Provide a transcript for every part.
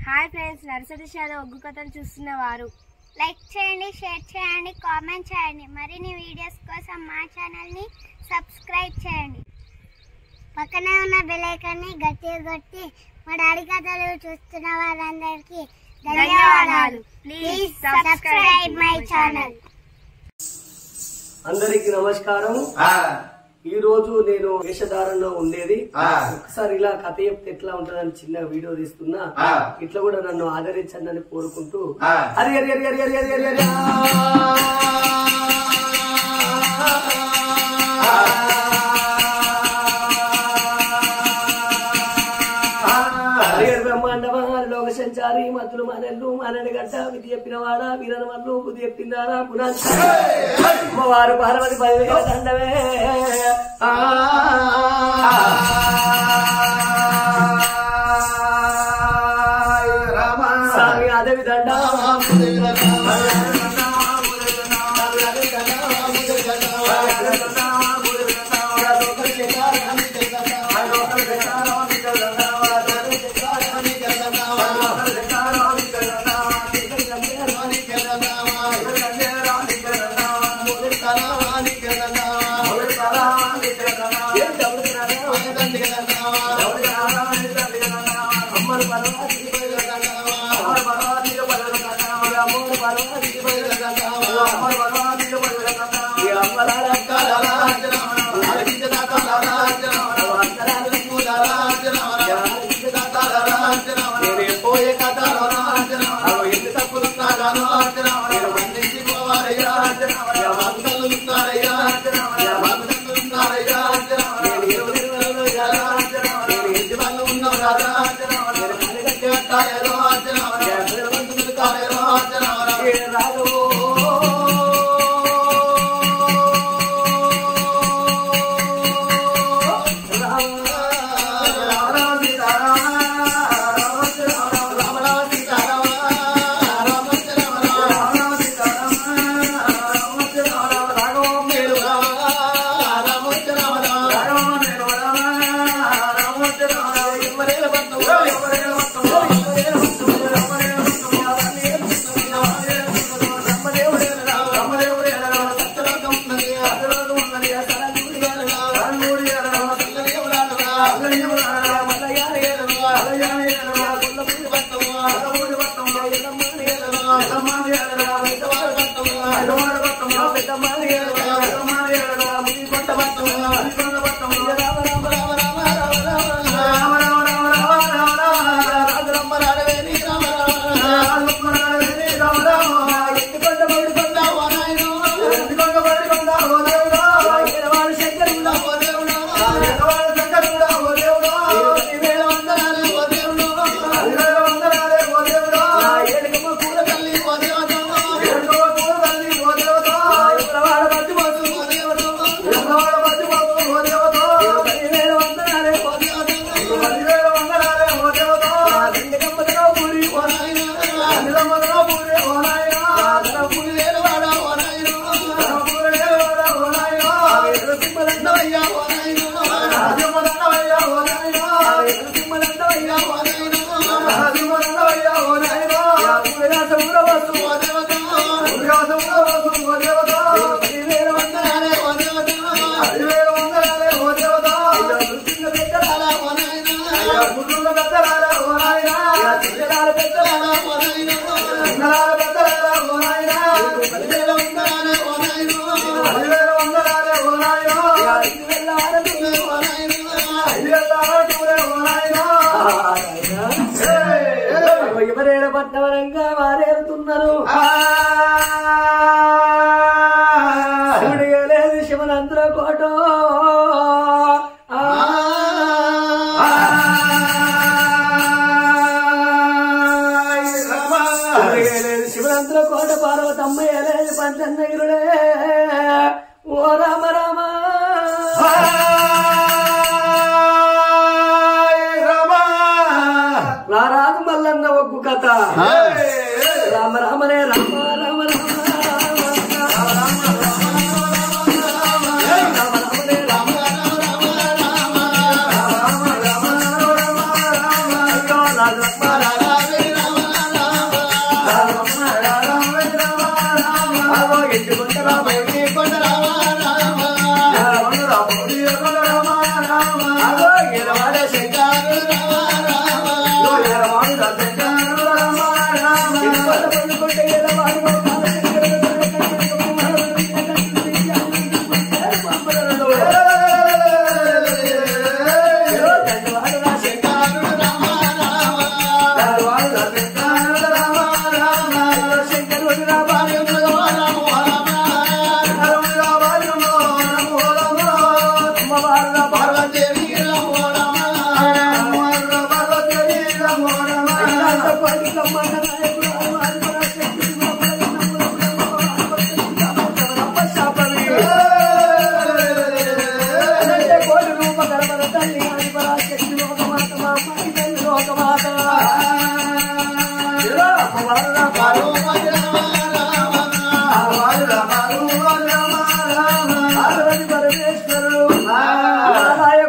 Hi friends, nursery shallow ఒగ్గు కథలు చూస్తున్నవారు like చేయండి, share చేయండి, కామెంట్ చేయండి. మరిన్ని వీడియోస్ కోసం మా ఛానల్ని సబ్స్క్రైబ్ చేయండి. పక్కనే ఉన్న బెల్ ఐకాన్ని గట్టిగా కొట్టి మా డాడీ కథలు చూస్తున్న వారందరికీ ధన్యవాదాలు. Please subscribe my channel. అందరికి నమస్కారం. ఈ రోజు నేను వేషధారణలో ఉండేది. ఒకసారి ఇలా కథ చెప్తే ఎట్లా ఉంటుందని చిన్న వీడియో తీస్తున్నా. ఇట్లా కూడా నన్ను ఆదరించండి అని కోరుకుంటూ హరి హరి హరి హరి హరి హరి హరి హరి బ్రహ్మాండమా లోక సంచారి మతులు మనల్లు మనని గడ్డ విధి చెప్పినవాడ వీరన మల్లు బుద్ధి చెప్పిందారా పునాది అమ్మవారు పార్వతి 10,000 దండమే. స్వామి అదేవి దండ ఎవరేడ పట్టవరంగా వారేరుతున్నారు. శివుడిగలేదు శివనంద్ర కోట శివనంద్ర కోట పార్వతమ్మ ఎలేదు పంచన్నగిరుడే. ఓ రామ రామ రారాదు మల్లన్న ఒగ్గు కథ. రామ రామనే రామ రామ రామ రామ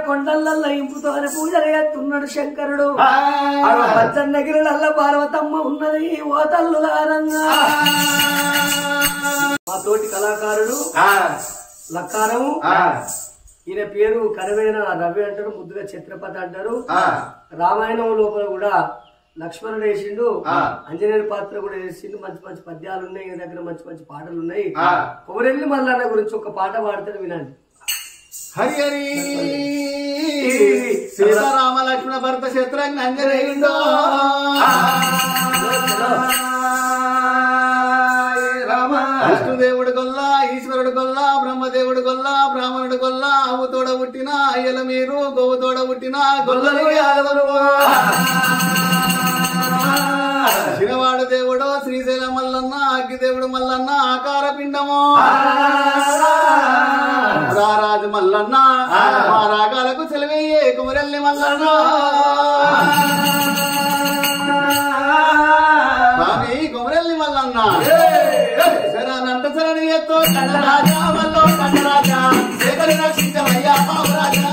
కొండలల్లో ఇంపుతో పూజలు చేస్తున్నాడు శంకరుడు. పచ్చన్నగిరిలల్ల పార్వతమ్మ ఉన్నది ఓ తల్లులారంగా. మా తోటి కళాకారుడు లక్కారము, ఈయన పేరు కరవేన రవి అంటారు, ముద్దుగా ఛత్రపతి అంటారు. రామాయణం లోపల కూడా లక్ష్మణుడు వేసిండు, ఆంజనేయుల పాత్ర కూడా వేసిండు. మంచి మంచి పద్యాలు ఉన్నాయి, ఈయన దగ్గర మంచి మంచి పాటలు ఉన్నాయి. కొమరెల్లి మల్లన్న గురించి ఒక పాట పాడతారు, వినండి. హరి హరి సీతారామ లక్ష్మణ భరత శత్రుఘ్న అంజనేయుడో విష్ణుదేవుడు గొల్ల, ఈశ్వరుడు గొల్ల, బ్రహ్మదేవుడు గొల్ల, బ్రాహ్మణుడు గొల్ల, ఆవు తోడ పుట్టిన అయ్యల మీరు, గోవు తోడ పుట్టిన గొల్లలు యాదవులు. శివవాడు దేవుడు శ్రీశైల మల్లన్న, అగ్గిదేవుడు మల్లన్న, ఆకార పిండము రారాజు మల్లన్న, మా రాగాలకు సెలవయ్యే కుమరెల్లి మల్లన్న. స్వామి కుమరెల్లి మల్లన్న శరణంట శరణి ఎత్తో కన్నరాజా మల్లో కన్నరాజా శేఖరి రక్షించవయ్యా బాబురాజా.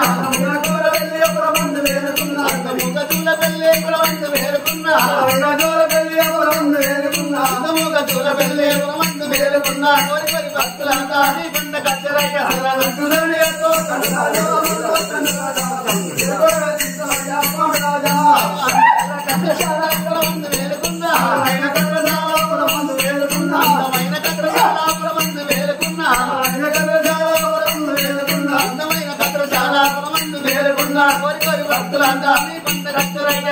అందముగా వేలుకున్నా కోరి కోరి భక్తులంతా నీ కొండ కచ్చరయ్య కోరి కోరి భక్తులంతా నీ కొండ కచ్చరయ్య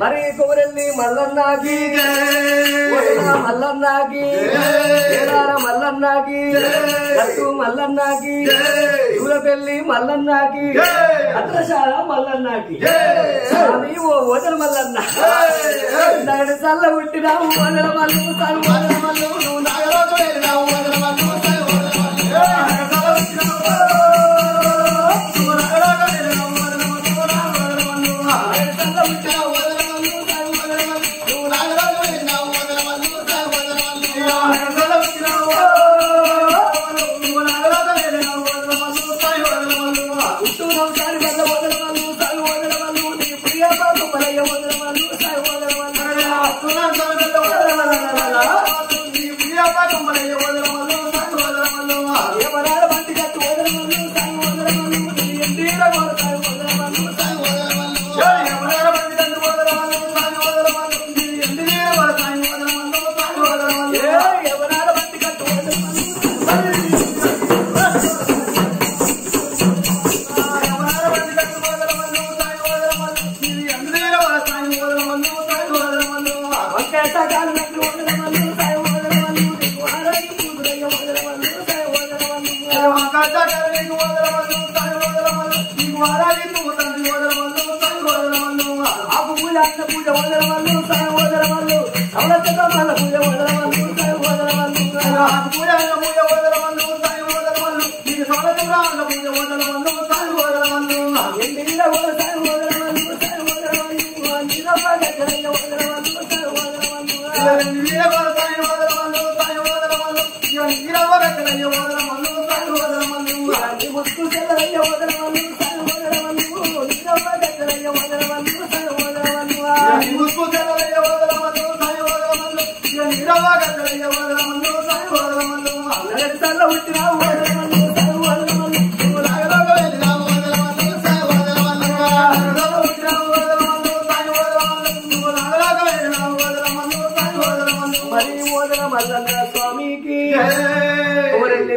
మరి కోరెల్లి మల్లన్నాకి మల్లన్నాకి మల్లన్నాకి గట్టు మల్లన్నాకి దూరపెల్లి మల్లన్నాకి అత్రశాల మల్లన్నాకి స్వామి ఓ వదల మల్లన్న నాడు చల్ల పుట్టినావు వదల మల్లు సలు వదల మల్లు నువ్వు నాగలోకి వెళ్ళినావు వదల మల్లు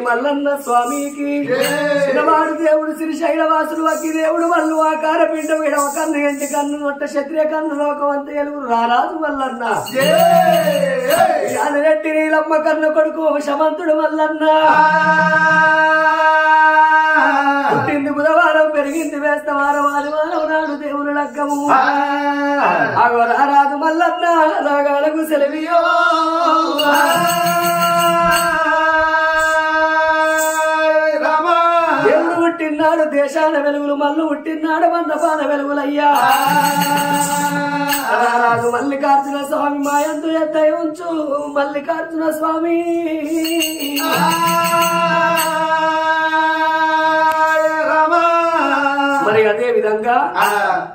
మల్లన్న స్వామికి చిన్నవాడు దేవుడు శ్రీశైలవాసుడు అగ్గి దేవుడు మల్లు ఆకార పిండ విడవ కన్ను ఎంటి కన్ను నొట్ట క్షత్రియ కన్ను లోకవంత ఎలుగురు రారాజు మల్లన్న రెడ్డి నీలమ్మ కన్ను కొడుకు శమంతుడు మల్లన్న పుట్టింది బుధవారం పెరిగింది వేస్తవారం ఆదివారం నాడు దేవుని లగ్గము అగో రారాజు మల్లన్న రాగాలకు సెలవియో పుట్టినాడు దేశాల వెలుగులు మల్లు పుట్టినాడు మండపాల వెలుగులయ్యా రారాజు మల్లికార్జున స్వామి మాయందు ఎద్ద ఉంచు మల్లికార్జున స్వామి మరి అదే విధంగా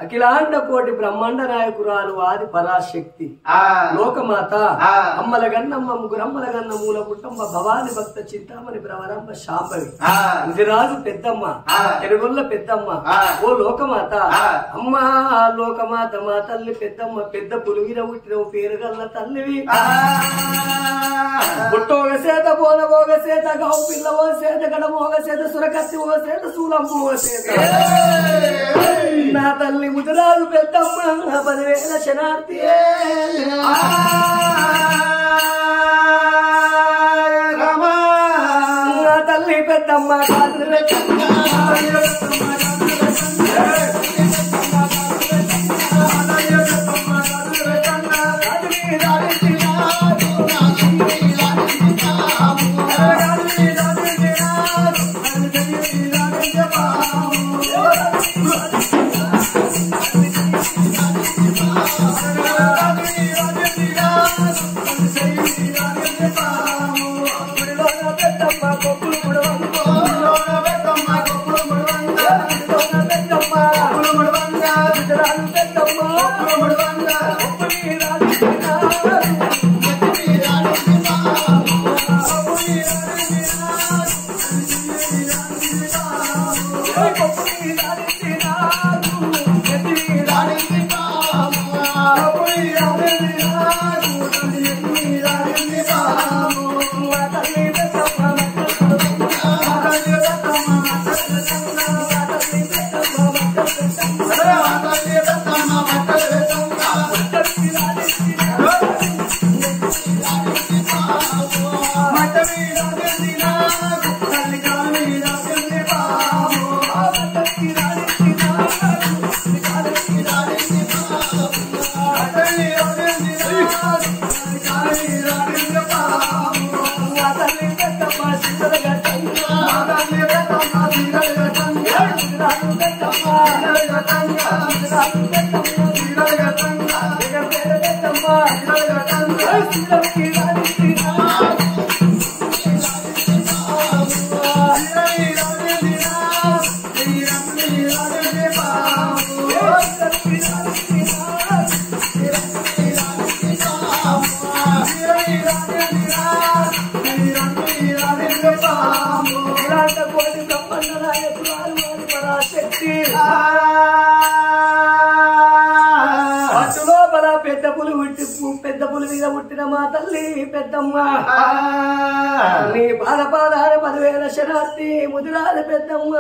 అఖిలాండ కోటి బ్రహ్మాండ నాయకురాలు ఆది పరాశక్తి లోకమాత అమ్మల గన్నమ్మ ముగ్గురమ్మల గన్న మూల కుటుంబ భవాని భక్త చింతామణి భ్రవరమ్మ శాంభవి ముదిరాజు పెద్దమ్మ తెలుగుల్ల పెద్దమ్మ ఓ లోకమాత అమ్మ లోకమాత మా తల్లి పెద్దమ్మ పెద్ద పులుగిన పుట్టిన పేరు గల్ల తల్లివి పుట్టోగ సేత బోనబోగ సేత గౌ పిల్ల ఓ సేత గడమోగ సేత సురకత్తి ఓ సేత సూలమ్మ ఓ సేత నా తల్లి ముదిరాజు పెద్దమ్మ 10,000 శనార్థి నా తల్లి పెద్దమ్మ పెద్ద పులి మీద పుట్టిన మా తల్లి పెద్దమ్మ నీ పాదాల 10,000 శరార్థి ముదిరాల పెద్దమ్మ.